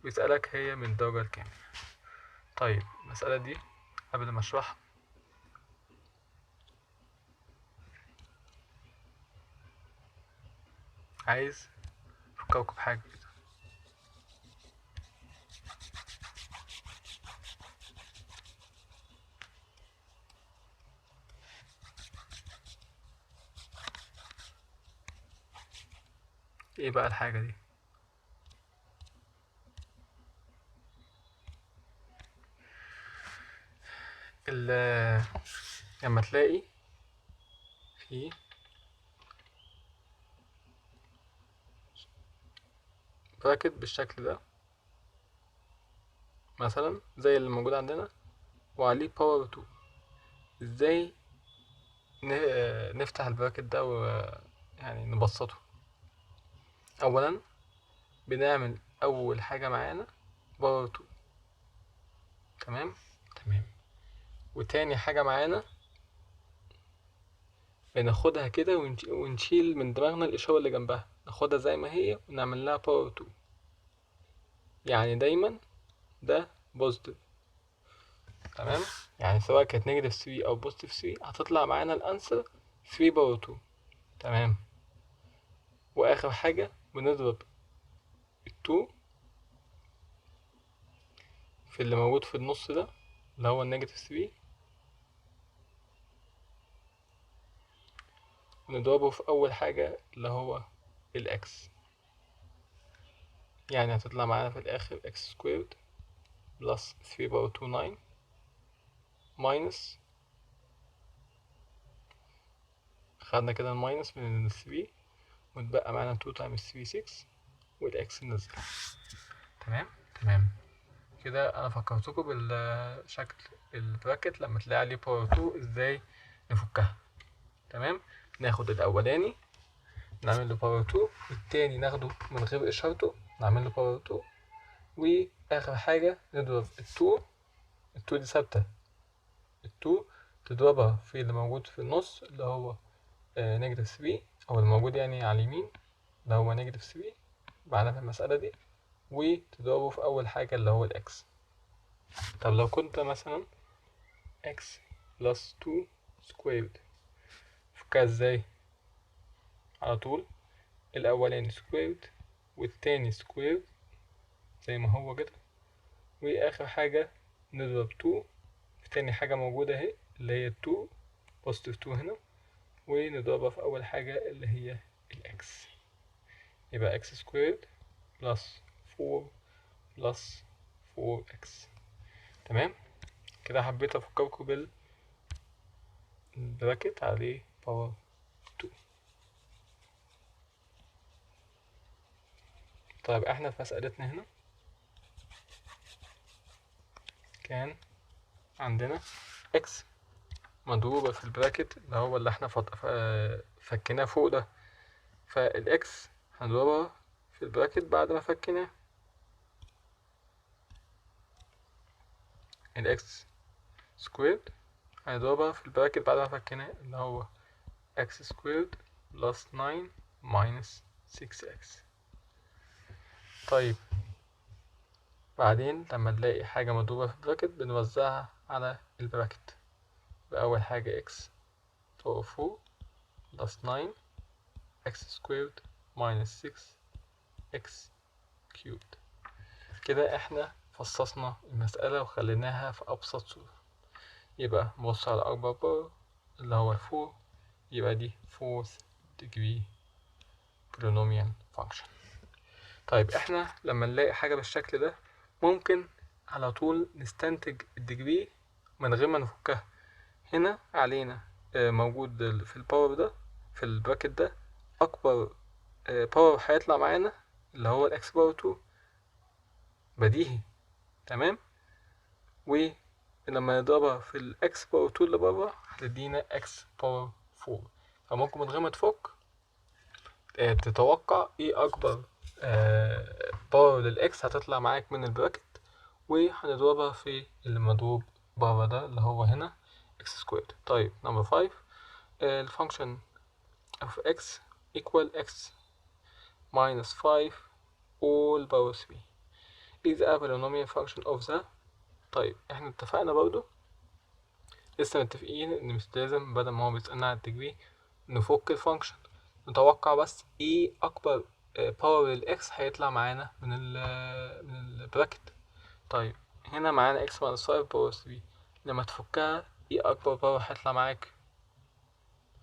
ويسألك هي من الدرجة الكام. طيب المسألة دي قبل ما اشرحها عايز افكركم بحاجة كده. ايه بقى الحاجة دي؟ لما تلاقي في براكت بالشكل ده مثلا زي اللي موجود عندنا وعليه باور 2. ازاي نفتح البراكت ده ويعني نبسطه؟ اولا بنعمل اول حاجة معانا باور 2. تمام. وتاني حاجة معانا بناخدها كده ونشيل من دماغنا الإشارة اللي جنبها، ناخدها زي ما هي ونعمل لها باور 2. يعني دايما ده بوزيتيف. تمام. يعني سواء كانت نيجاتيف 3 أو بوزيتيف 3 هتطلع معانا الأنسر 3 باور 2. تمام. وآخر حاجة بنضرب ال2 في اللي موجود في النص ده اللي هو النيجاتيف 3، ونضربه في أول حاجة اللي هو الإكس. يعني هتطلع معانا في الآخر إكس سكويرد بلس 3 باور 2 9 ماينس، خدنا كده الماينس من 3 واتبقى معانا 2 تايمز 3 6 والإكس نزل. تمام كده أنا فكرتكم بالشكل البراكت لما تلاقي عليه باور 2 ازاي نفكها. تمام. ناخد الأولاني نعمل له باور 2 والتاني ناخده من غير إشارته نعمل له باور 2، وآخر حاجة نضرب ال2 دي ثابتة، ال2 تضربها في اللي موجود في النص اللي هو نيجاتيف 3 أو الموجود يعني على اليمين اللي هو نيجاتيف 3 معانا في المسألة دي، وتضربه في أول حاجة اللي هو الإكس. طب لو كنت مثلا x بلس 2 سكويرد فكها ازاي؟ على طول الأولاني سكويرد والتاني سكويرد زي ما هو كده، وآخر حاجة نضرب 2 في تاني حاجة موجودة اهي اللي هي 2 بوزيتيف 2 هنا، ونضربها في أول حاجة اللي هي الإكس. يبقى x سكويرد بلس 4 بلس 4x. تمام. كده حبيت أفكركم بالبراكت عليه باور 2. طيب احنا في مسألتنا هنا كان عندنا x مضروبة في البراكت اللي هو اللي احنا فكيناه فوق ده، فالاكس هنضربها في البراكت بعد ما فكيناه. الاكس سكويرد هنضربها في البراكت بعد ما فكيناه اللي هو x سكويرد بلس 9 ماينس 6x. طيب بعدين لما نلاقي حاجة مضروبة في البراكت بنوزعها على البراكت بأول حاجة x باور 4 بلس 9 x سكويرد ماينس 6 x كيوبد. كده احنا فصصنا المسألة وخليناها في أبسط صورة. يبقى نبص على أكبر باور اللي هو 4، يبقى دي 4th degree polynomial function. طيب احنا لما نلاقي حاجة بالشكل ده ممكن على طول نستنتج الديجري من غير ما نفكها. هنا علينا موجود في الباور ده في البراكت ده أكبر باور هيطلع معانا اللي هو الإكس باور 2 بديهي. تمام. ولما نضربها في الإكس باور 2 اللي بره هتدينا إكس باور 4. فممكن من غير ما تفك تتوقع ايه أكبر باور للإكس هتطلع معاك من البراكت، وهنضربها في اللي مضروب بره ده اللي هو هنا إكس سكويرد. طيب نمبر 5 الفانكشن of x equal x minus 5 all power 3 is a polynomial function of the. طيب احنا اتفقنا برضو لسه متفقين ان مش لازم بدل ما هو بيسألنا على الديجري نفك الفانكشن، نتوقع بس ايه اكبر باور للاكس هيطلع معانا من البراكت. طيب هنا معانا x minus 5 باور 3، لما تفكها ايه اكبر باور هيطلع معاك؟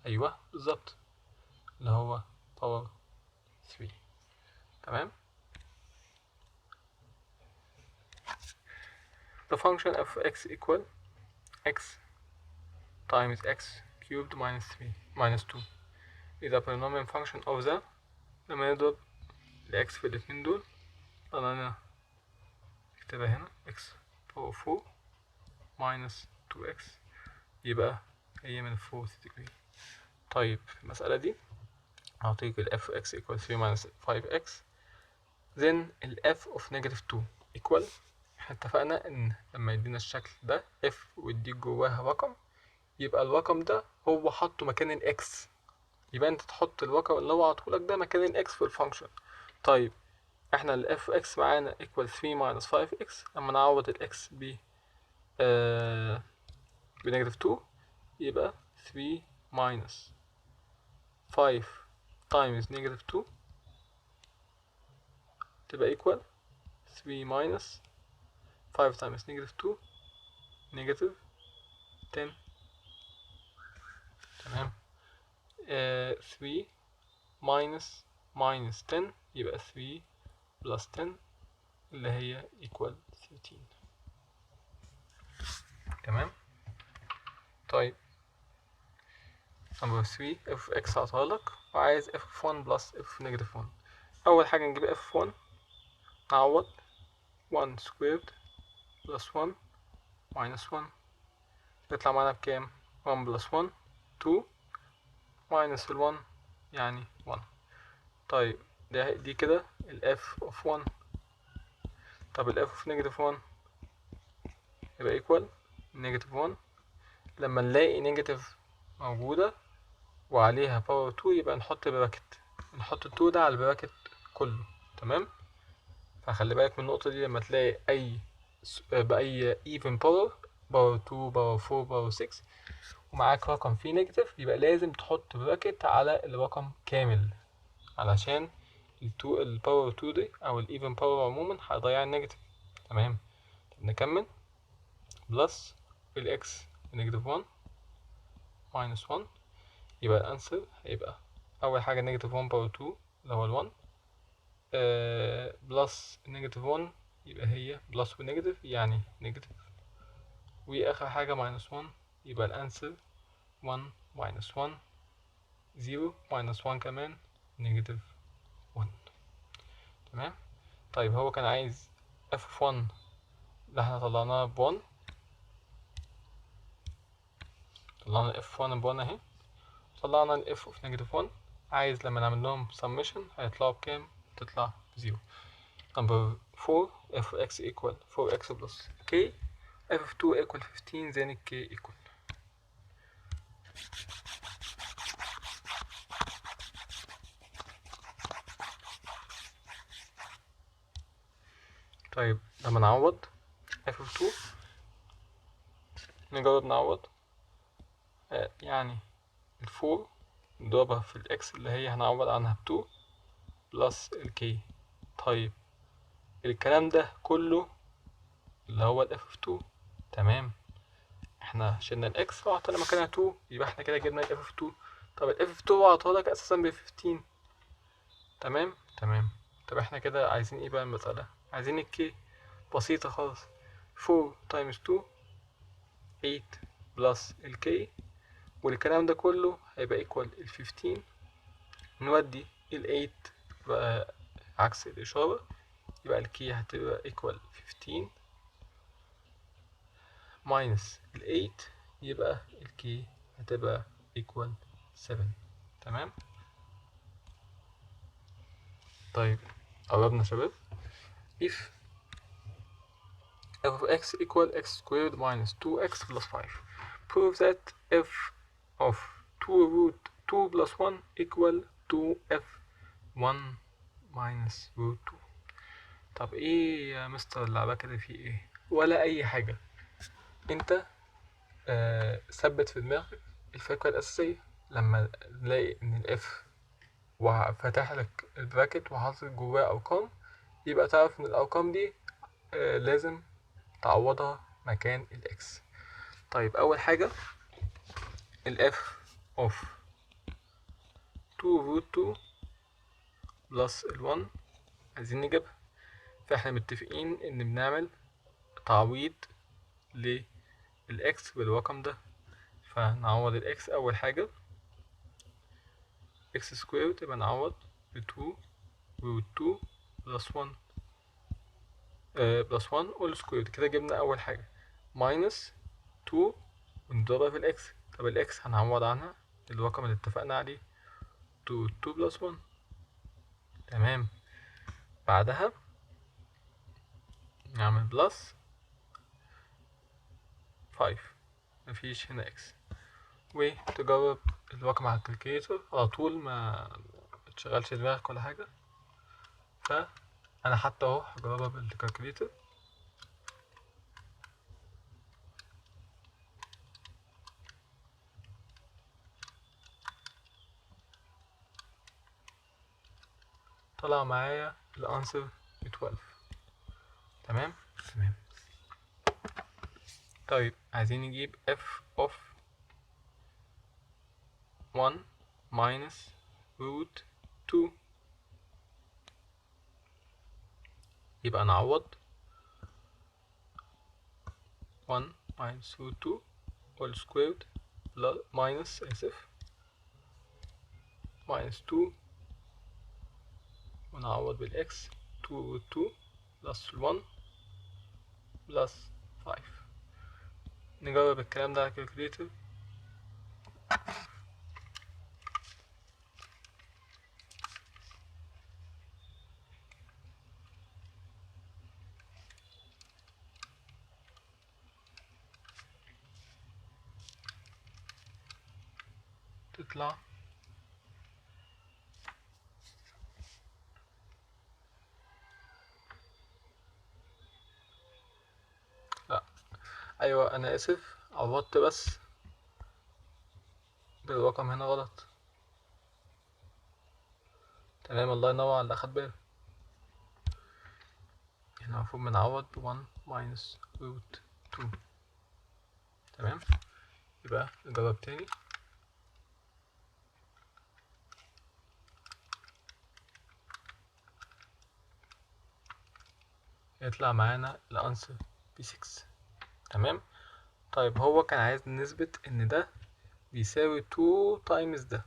ايوه بالظبط اللي هو باور 3. تمام. the function of x equal x times x cubed minus 3 minus 2 is a polynomial function of the. لما نضرب ال x في الاتنين دول أنا اكتبها هنا x power 4 minus 2x يبقى هي من 4th degree. طيب في المسألة دي هعطيك ال f of x equal 3 minus 5x then ال f of negative 2 equal. احنا اتفقنا ان لما يدينا الشكل ده f ويديك جواها رقم يبقى الرقم ده هو حطه مكان ال x، يبقى انت تحط الرقم اللي هو عطولك ده مكان ال x في الفانكشن. طيب احنا ال f x معانا equal 3 minus 5x، لما نعوض ال x ب بنيجاتيف 2 يبقى 3 minus 5 times negative 2 تبقى equal 3 minus 5 times negative 2 negative 10. تمام. 3 minus 10 يبقى 3 plus 10 اللي هي equal 13. تمام. طيب number 3 f x عطالك وعايز f of 1 plus f of negative 1. أول حاجة نجيب f of 1 نعوض 1 squared plus 1 minus 1 يطلع معانا بكام؟ 1 plus 1 2 minus ال 1 يعني 1. طيب دي كده ال f of 1. طب ال f of negative 1 يبقى equal negative 1. لما نلاقي negative موجودة وعليها power 2 يبقى نحط براكت، نحط 2 ده على البراكت كله. تمام. فخلي بالك من النقطة دي، لما تلاقي بأي even power 2 باور 4 باور 6 ومعاك رقم فيه نيجاتيف يبقى لازم تحط براكت على الرقم كامل، علشان الباور 2 دي او الايفن باور عموما هيضيع النيجاتيف. تمام. نكمل بلس الاكس نيجاتيف 1 ماينس 1 يبقى الانسر هيبقى اول حاجه نيجاتيف 1 باور 2 اللي هو ال 1 بلس نيجاتيف 1 يبقى هي بلس ونيجاتيف يعني نيجاتيف، واخر حاجه ماينس 1 يبقى الانسر 1 minus 1 0 minus 1 كمان نيجاتيف 1. تمام. طيب هو كان عايز f of 1 اللي احنا طلعناها ب 1، طلعنا f of 1 ب 1 اهي، طلعنا ال f of negative 1. عايز لما نعمل لهم summation هيطلعوا بكام؟ تطلع ب 0. number 4 f of x equal 4x plus k f of 2 equal 15 then k equal. طيب لما نعوض f of 2 نجرب نعوض يعني ال 4 نضربها في ال x اللي هي هنعوض عنها ب 2 بلس ال k. طيب الكلام ده كله اللي هو ال f of 2. تمام. احنا شلنا ال x وعطينا مكانها 2 يبقى احنا كده جبنا ال f of 2. طب ال f of 2 وعطاها لك اساسا ب 15. تمام. تمام. طب احنا كده عايزين ايه بقى المسألة؟ عايزين ال k. بسيطة خالص. 4 times 2 8 بلس ال k والكلام ده كله هيبقى equal ال 15. نودي ال 8 بقى عكس الإشارة يبقى ال k هتبقى equal 15 minus ال 8 يبقى ال k هتبقى equal 7. تمام. طيب قربنا شباب. if f of x equal x squared minus 2x plus 5 prove that f of 2 root 2 plus 1 equal 2f 1 minus root 2. طب ايه يا مستر اللعبة كده فيه ايه؟ ولا اي حاجة. انت ثبت في دماغك الفكرة الأساسية. لما تلاقي ان الاف وفتح لك البراكت وحاطط جواه ارقام يبقى تعرف ان الارقام دي لازم تعوضها مكان الاكس. طيب اول حاجة الاف اوف 2 root 2 بلس ال 1 عايزين نجيبها، فاحنا متفقين ان بنعمل تعويض للاكس بالرقم ده. فنعوض الاكس اول حاجة x سكويرد يبقى نعوض ب 2 روت 2 بلس 1 بلس 1 all سكويرد. كده جبنا أول حاجة ماينس 2 ونضربها في الإكس. طب الإكس هنعوض عنها الرقم اللي اتفقنا عليه 2 بلس 1. تمام. بعدها نعمل بلس 5 مفيش هنا إكس، وتجرب الرقم على الكالكوليتر على طول ما تشغلش دماغك ولا حاجة. فأنا حتى اهو هجربها بالكالكوليتر. طلع معايا الانسر ب 12. تمام. طيب عايزين نجيب f of 1 minus root 2. يبقى نعوض 1 minus root 2 all squared minus minus 2 ونعوض بالx 2 root 2 plus 1 plus 5. نجرب الكلام ده على الكالكوليتر. تطلع لا، ايوه انا اسف، عوضت بس بالرقم هنا غلط. تمام، الله ينور على اللي اخد باله. احنا المفروض بنعوض ب 1 minus root 2. تمام. يبقى نجرب تاني. يطلع معانا الانسر ب 6. تمام. طيب هو كان عايز نثبت ان ده بيساوي 2 تايمز ده،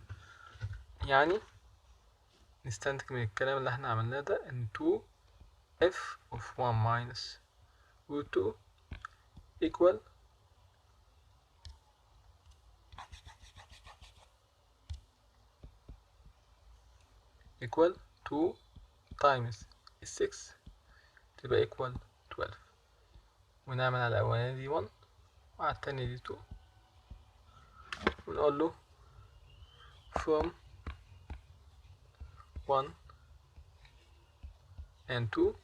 يعني نستنتج من الكلام اللي احنا عملناه ده ان 2 f of 1 minus root 2 equal equal 2 times 6 تبقى equal 12. ونعمل على الأولانية دي 1 وعلى التانية دي 2 ونقول له from 1 and 2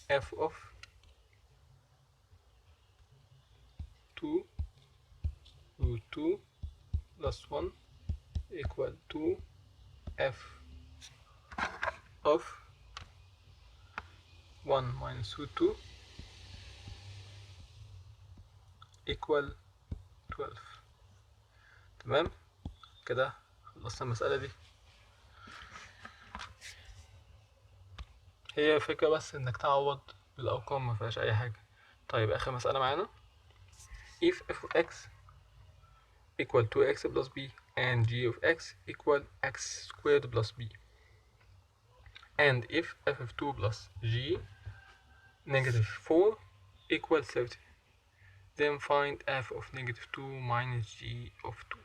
f of 2 root 2 plus 1 equal 2 f of 1 minus root 2 equal 12. تمام. كده خلصنا المسألة دي. هي فكرة بس انك تعوض بالارقام، ما فيهاش اي حاجة. طيب اخر مسألة معانا if f of x equal 2x plus b and g of x equal x squared plus b, and if f of 2 plus g negative 4 equal 30, then find f of negative 2 minus g of 2.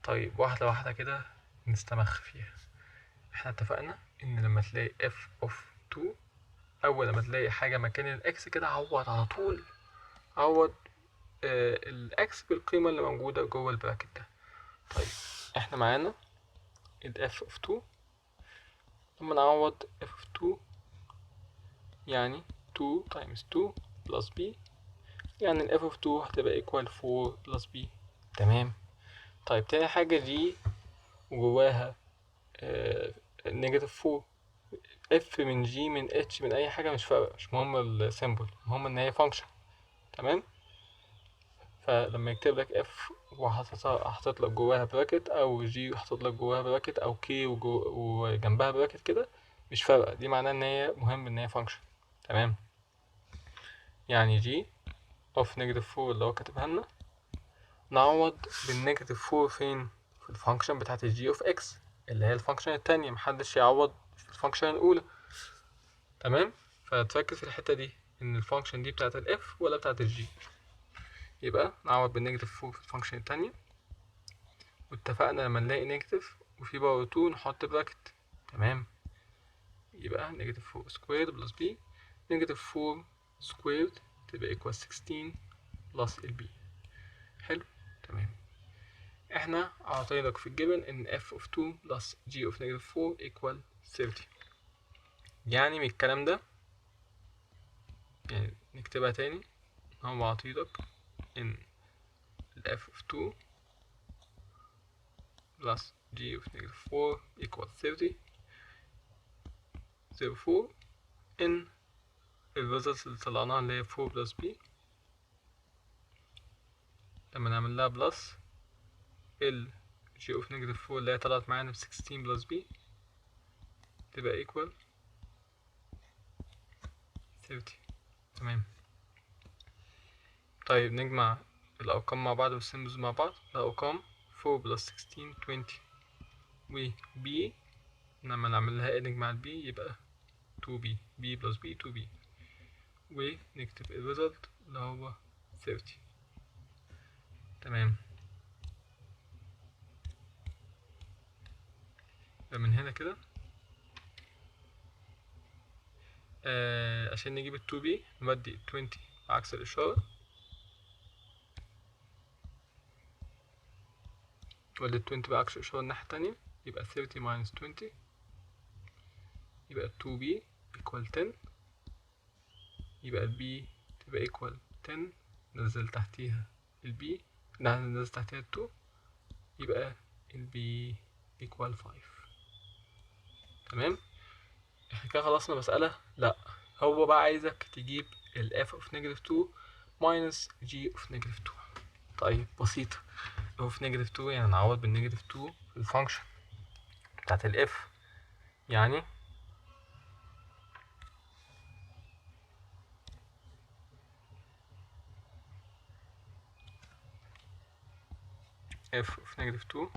طيب واحدة واحدة كده نستمخ فيها. احنا اتفقنا ان لما تلاقي f of 2، اول لما تلاقي حاجة مكان الاكس كده عوض على طول، عوض الاكس بالقيمة اللي موجودة جوه البراكت ده. طيب احنا معانا ال f of 2، لما نعوض f of 2 يعني 2 times 2 plus b، يعني ال f of 2 هتبقى equal 4 plus b. تمام. طيب تاني حاجة دي وجواها نيجاتيف 4، f من g من h من اي حاجة مش فارقة، مش مهم السيمبل، المهم ان هي فانكشن. تمام. فلما يكتب لك f وحاطط لك جواها براكت، او g وحاطط لك جواها براكت، او k وجنبها براكت كده، مش فارقة، دي معناه ان هي مهم ان هي فانكشن. تمام. يعني g of negative 4 اللي هو كاتبها لنا، نعوض بالنيجاتيف 4 فين؟ في الفانكشن بتاعت الجي اوف اكس اللي هي الفانكشن التانية، محدش يعوض في الفانكشن الأولى. تمام، فتركز في الحتة دي إن الفانكشن دي بتاعت الاف ولا بتاعت الجي. يبقى نعوض بالنيجاتيف 4 في الفانكشن التانية، واتفقنا لما نلاقي نيجاتيف وفي باور 2 نحط براكت. تمام، يبقى نيجاتيف 4 سكويرد بلس بي، نيجاتيف 4 سكويرد تبقى ايكوال 16 بلس البي. حلو، تمام. احنا عطيناك في الجبن ان f of 2 plus g of negative 4 equal 30. يعني من الكلام ده، يعني نكتبها تاني، هو عطيلك ان f of 2 plus g of negative 4 equal 30. therefore ان الريزلتس اللي طلعناها اللي هي 4 plus b لما نعمل لها بلس ال g of negative 4 اللي هي طلعت معانا ب 16 plus b تبقى equal 30. تمام. طيب نجمع الأرقام مع بعض والسيمبلز مع بعض. الأرقام 4 plus 16 20 و b لما نعمل لها نجمع ال b يبقى 2b b plus b 2b ونكتب الريزلت اللي هو 30. تمام، من هنا كده عشان نجيب ال 2b نودي 20 عكس الإشارة، نودي 20 بعكس الإشارة الناحية التانية، يبقى 30 minus 20 يبقى 2b equal 10. يبقى ال b تبقى equal 10، ننزل تحتيها ال b، ننزل تحتيها ال 2 يبقى ال b equal 5. تمام، احنا كده خلصنا مسألة. لا، هو بقى عايزك تجيب ال f of negative 2 minus g of negative 2. طيب بسيطة، f of negative 2 يعني نعوض بالنيجاتيف 2 في الفانكشن بتاعت ال f، يعني f of negative 2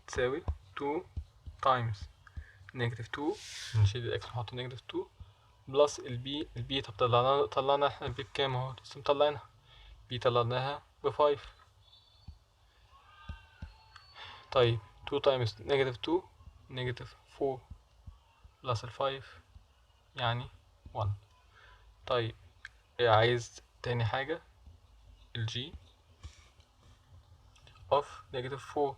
تساوي 2 times negative 2، نشيل الاكس ونحط negative 2 بلس البي طب طلعنا احنا البي بكام اهو، لسه مطلعينها بي طلعناها ب5. طيب 2 times negative 2 negative 4 بلس ال5 يعني 1. طيب عايز تاني حاجة الجي of negative 4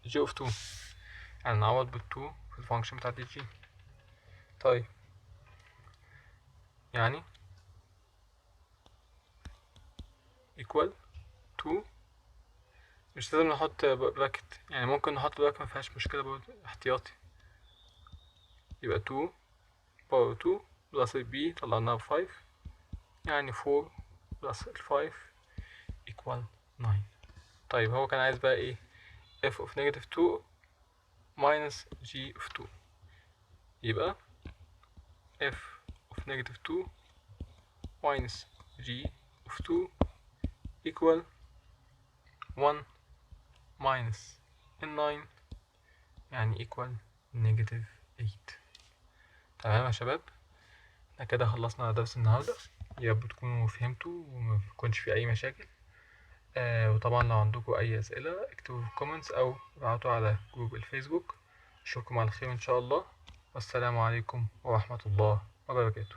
جي of 2، يعني نعوض بال2 في الفانكشن بتاعت الجي. طيب يعني equal to، مش لازم نحط براكت، يعني ممكن نحط براكت مفيهاش مشكلة برضه احتياطي. يبقى 2 باور 2 بلس البي طلعناها ب5 يعني 4 بلس ال5 equal 9. طيب هو كان عايز بقى ايه؟ f of negative 2 minus g of 2، يبقى f of negative 2 minus g of 2 equal 1 minus ال9 يعني equal negative 8. تمام يا شباب، احنا كده خلصنا درس النهاردة، يا رب تكونوا فهمتوا وما يكونش في اي مشاكل. وطبعا لو عندكم اي اسئلة اكتبوا في الكومنتس او ابعتوا على جروب الفيسبوك. اشوفكم على خير ان شاء الله، والسلام عليكم ورحمة الله وبركاته.